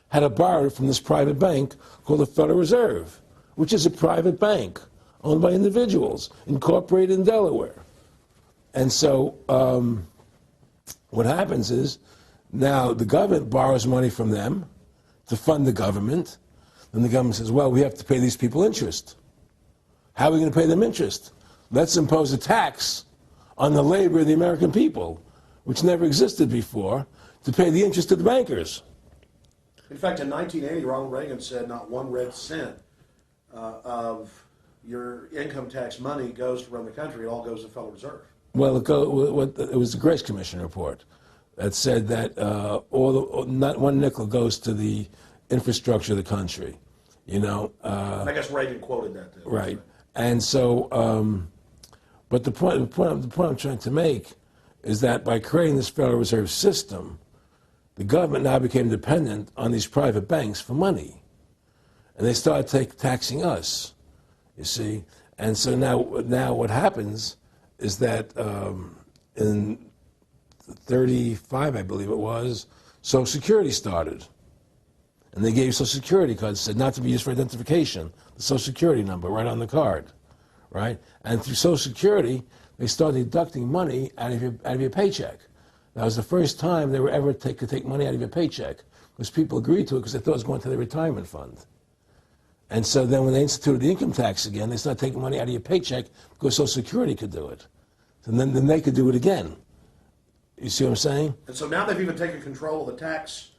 had to borrow it from this private bank called the Federal Reserve, which is a private bank owned by individuals, incorporated in Delaware. And so what happens is now the government borrows money from them to fund the government. Then the government says, well, we have to pay these people interest. How are we going to pay them interest? Let's impose a tax on the labor of the American people, which never existed before, to pay the interest to the bankers. In fact, in 1980, Ronald Reagan said not one red cent of your income tax money goes to run the country. It all goes to the Federal Reserve. Well, it was the Grace Commission report that said that not one nickel goes to the infrastructure of the country. You know. I guess Reagan quoted that. Too. Right. And so, but the point I'm trying to make is that by creating this Federal Reserve System, the government now became dependent on these private banks for money. And they started taxing us, you see. And so now what happens is that in 1935, I believe it was, Social Security started. And they gave Social Security cards, said not to be used for identification, the Social Security number right on the card, right? And through Social Security, they started deducting money out of your paycheck. That was the first time they were ever could take money out of your paycheck, because people agreed to it because they thought it was going to their retirement fund. And so then when they instituted the income tax again, they started taking money out of your paycheck because Social Security could do it. And then they could do it again. You see what I'm saying? And so now they've even taken control of the tax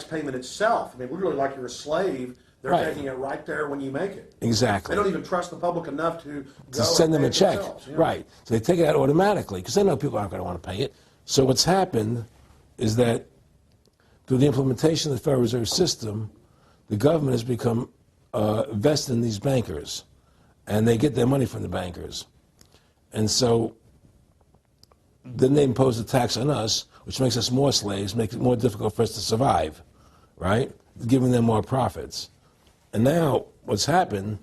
payment itself. I mean, literally like you're a slave. They're taking it right there when you make it. Exactly. They don't even trust the public enough to send them a check. Yeah. Right. So they take it out automatically because they know people aren't going to want to pay it. So what's happened is that through the implementation of the Federal Reserve System, the government has become vested in these bankers, and they get their money from the bankers. And so then they impose a tax on us, which makes us more slaves, makes it more difficult for us to survive, right? Giving them more profits. And now what's happened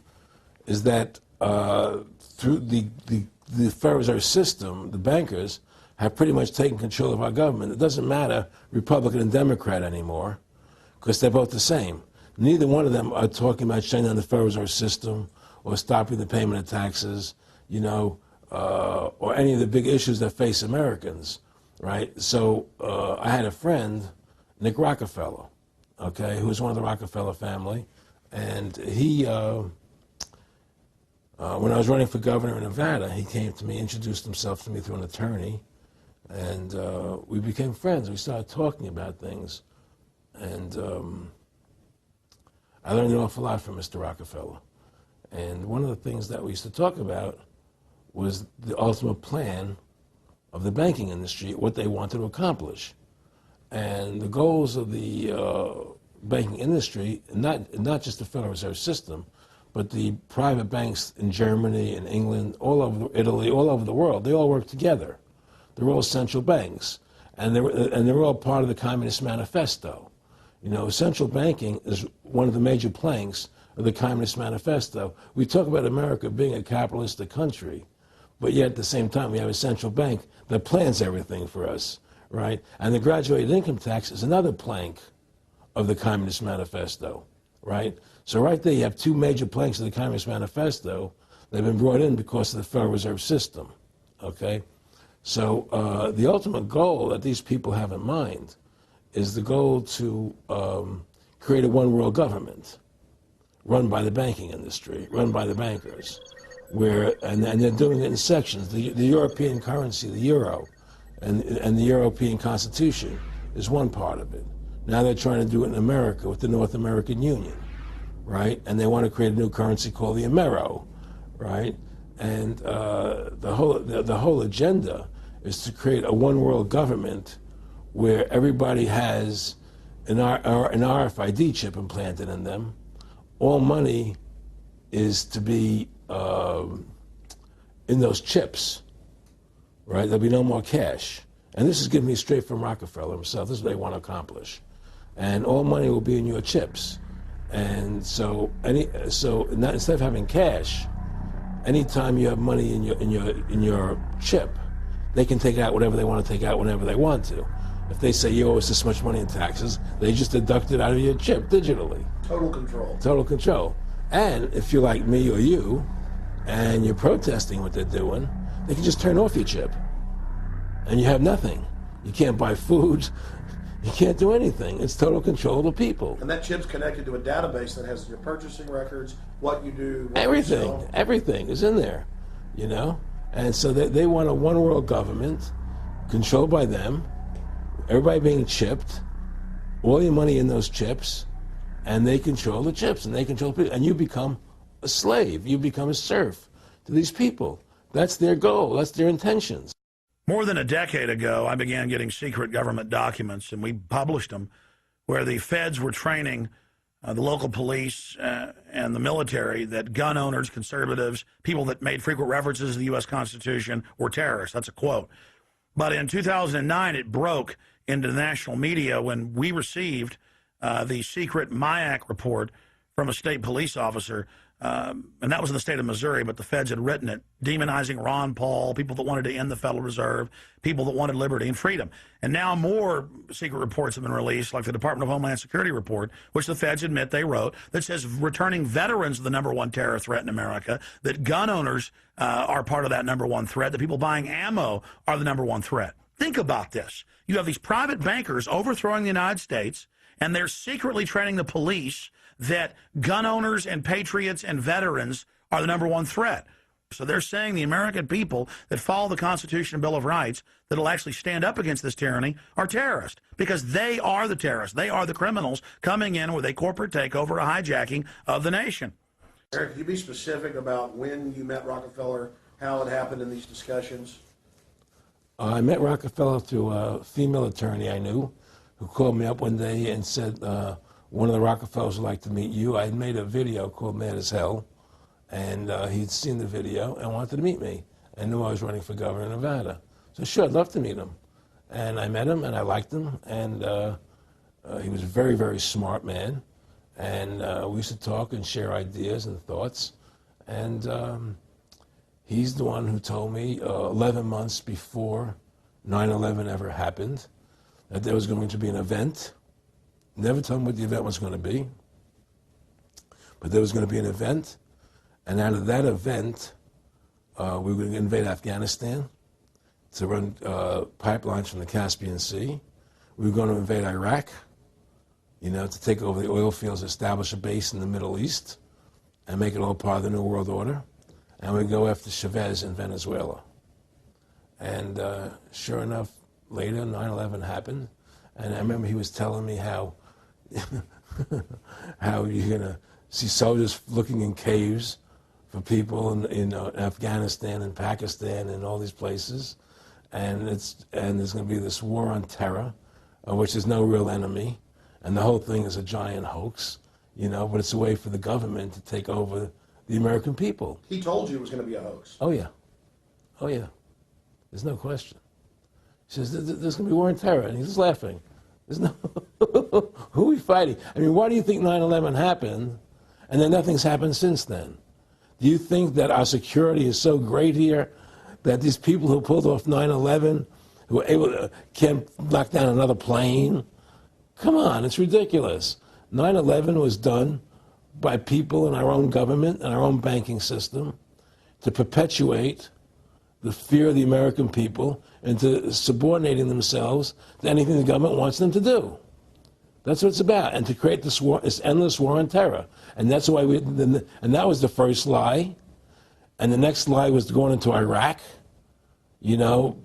is that through the Federal Reserve System, the bankers have pretty much taken control of our government. It doesn't matter Republican and Democrat anymore, because they're both the same. Neither one of them are talking about shutting down the Federal Reserve System or stopping the payment of taxes, you know, or any of the big issues that face Americans, right? So I had a friend, Nick Rockefeller, okay, who was one of the Rockefeller family, and he, when I was running for governor in Nevada, he came to me, introduced himself to me through an attorney, and we became friends. We started talking about things, and I learned an awful lot from Mr. Rockefeller. And one of the things that we used to talk about was the ultimate plan of the banking industry, what they wanted to accomplish. And the goals of the banking industry, not just the Federal Reserve System, but the private banks in Germany and England, all over Italy, all over the world, they all work together. They're all central banks, and they're all part of the Communist Manifesto. You know, central banking is one of the major planks of the Communist Manifesto. We talk about America being a capitalistic country, but yet at the same time we have a central bank that plans everything for us, right? And the graduated income tax is another plank of the Communist Manifesto, right? So right there you have two major planks of the Communist Manifesto that have been brought in because of the Federal Reserve System, okay? So the ultimate goal that these people have in mind is the goal to create a one-world government run by the banking industry, run by the bankers, and they're doing it in sections. The European currency, the euro, and the European Constitution is one part of it. Now they're trying to do it in America with the North American Union, right? And they want to create a new currency called the Amero, right? And the whole agenda is to create a one-world government where everybody has an RFID chip implanted in them. All money is to be in those chips, right? There'll be no more cash. And this is given me straight from Rockefeller himself. This is what they want to accomplish. And all money will be in your chips. And so instead of having cash, anytime you have money in your chip, they can take out whatever they want to take out whenever they want to. If they say you owe us this much money in taxes, they just deduct it out of your chip digitally. Total control. Total control. And if you're like me or you, and you're protesting what they're doing, they can just turn off your chip. And you have nothing. You can't buy food. You can't do anything. It's total control of the people. And that chip's connected to a database that has your purchasing records, what you do, what Everything. you sell. Everything is in there, you know? And so they want a one world government controlled by them, everybody being chipped, all your money in those chips, and they control the chips, and they control people. And you become a slave. You become a serf to these people. That's their goal. That's their intentions. More than a decade ago, I began getting secret government documents, and we published them, where the feds were training the local police and the military that gun owners, conservatives, people that made frequent references to the U.S. Constitution were terrorists. That's a quote. But in 2009, it broke into the national media when we received the secret MIAC report from a state police officer, and that was in the state of Missouri, but the feds had written it, demonizing Ron Paul, people that wanted to end the Federal Reserve, people that wanted liberty and freedom. And now more secret reports have been released, like the Department of Homeland Security report, which the feds admit they wrote, that says returning veterans are the #1 terror threat in America, that gun owners are part of that #1 threat, that people buying ammo are the #1 threat. Think about this. You have these private bankers overthrowing the United States, and they're secretly training the police that gun owners and patriots and veterans are the #1 threat. So they're saying the American people that follow the Constitution and Bill of Rights that'll actually stand up against this tyranny are terrorists, because they are the terrorists. They are the criminals coming in with a corporate takeover, a hijacking of the nation. Eric, can you be specific about when you met Rockefeller, how it happened in these discussions? I met Rockefeller through a female attorney I knew who called me up one day and said, one of the Rockefellers would like to meet you. I had made a video called Mad as Hell, and he'd seen the video and wanted to meet me and knew I was running for governor of Nevada. So sure, I'd love to meet him. And I met him, and I liked him, and he was a very, very smart man. And we used to talk and share ideas and thoughts. And he's the one who told me 11 months before 9/11 ever happened that there was going to be an event. Never told him what the event was going to be, but there was going to be an event, and out of that event, we were going to invade Afghanistan to run pipelines from the Caspian Sea. We were going to invade Iraq, you know, to take over the oil fields, establish a base in the Middle East, and make it all part of the New World Order. And we'd go after Chavez in Venezuela. And sure enough, later, 9/11 happened, and I remember he was telling me how how you're going to see soldiers looking in caves for people in Afghanistan and Pakistan and all these places. And there's going to be this war on terror, which is no real enemy. And the whole thing is a giant hoax, you know, but it's a way for the government to take over the American people. He told you it was going to be a hoax. Oh, yeah. Oh, yeah. There's no question. He says, there's going to be war on terror. And he's laughing. There's no, who are we fighting? I mean, why do you think 9/11 happened and then nothing's happened since then? Do you think that our security is so great here that these people who pulled off 9/11, who were able to, can't knock down another plane? Come on, it's ridiculous. 9/11 was done by people in our own government and our own banking system to perpetuate the fear of the American people into subordinating themselves to anything the government wants them to do. That's what it's about, and to create this war, this endless war on terror. And that's why and that was the first lie. And the next lie was going into Iraq, you know,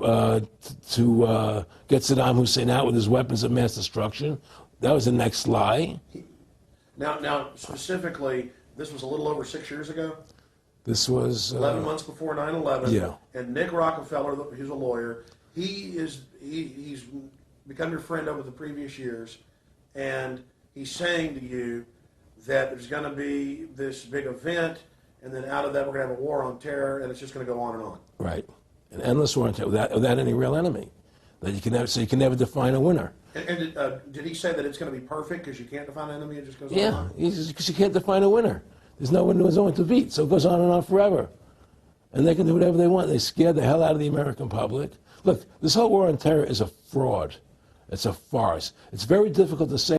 to get Saddam Hussein out with his weapons of mass destruction. That was the next lie. Now, specifically, this was a little over 6 years ago? This was 11 months before 9/11. Yeah. And Nick Rockefeller, who's a lawyer, he's become your friend over the previous years, and he's saying to you that there's going to be this big event, and then out of that we're going to have a war on terror, and it's just going to go on and on. Right, an endless war on terror without any real enemy. That you can never, so you can never define a winner. And did he say that it's going to be perfect because you can't define an enemy? It just goes on Yeah, and on? because you can't define a winner. There's no one to beat, so it goes on and on forever. And they can do whatever they want. They scare the hell out of the American public. Look, this whole war on terror is a fraud. It's a farce. It's very difficult to say